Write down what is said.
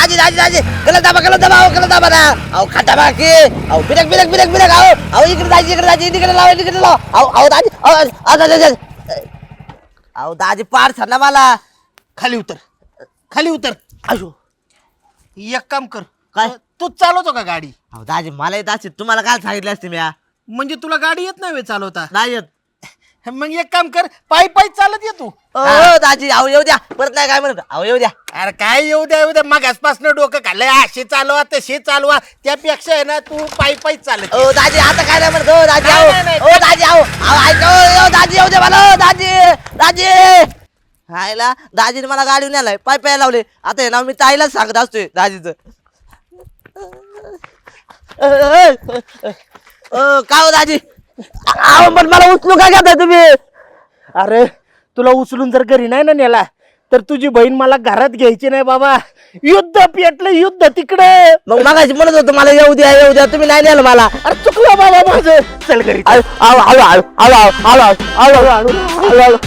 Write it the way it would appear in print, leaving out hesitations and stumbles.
दाजी दाजी दाजी गलत दाबा ना अहो खाता बाकी अहो बिरक अहो इकडे दाजी लाव अहो दाजी अहो दाजी पार ना मला खाली उतर अयो एक काम कर काय? तू चालवतो का गाडी? अहो दाजी मला येत असेल तुम्हाला काय सांगितलं असते मी म्हणजे तुला गाडी येत नाही चालवता? नाही येत. मग एक काम कर पायी चालत ये तू. दाजी अहो येऊ द्या परत नाही काय म्हणत अहो येऊ द्या. अरे काय येऊ द्या मग आसपासनं डोकं खाल्लंय असे चालवा तसे चालवा त्यापेक्षा आहे ना तू पायी चालत ये. दाजी आता काय नाही म्हणत हो दाजी नाही, नाही, नाही. अहो दाजी अहो ऐका दाजी येऊ द्या मला दाजी हायला दाजीने मला गाडी नेलाय पाय लावले आता हे नाव मी ताईलाच सांगत असतोय दाजीचं. काय हो दाजी अहो पण मला उचलू काय घेताय तुम्ही? अरे तुला उचलून जर घरी नाही ना नेला तर तुझी बहीण मला घरात घ्यायची नाही बाबा. युद्ध पेटलं युद्ध तिकडे. मग मागाशी म्हणत होतो मला येऊ द्या तुम्ही नाही नेलं मला. अरे चुकलं बाबा माझं. चल घरी हळू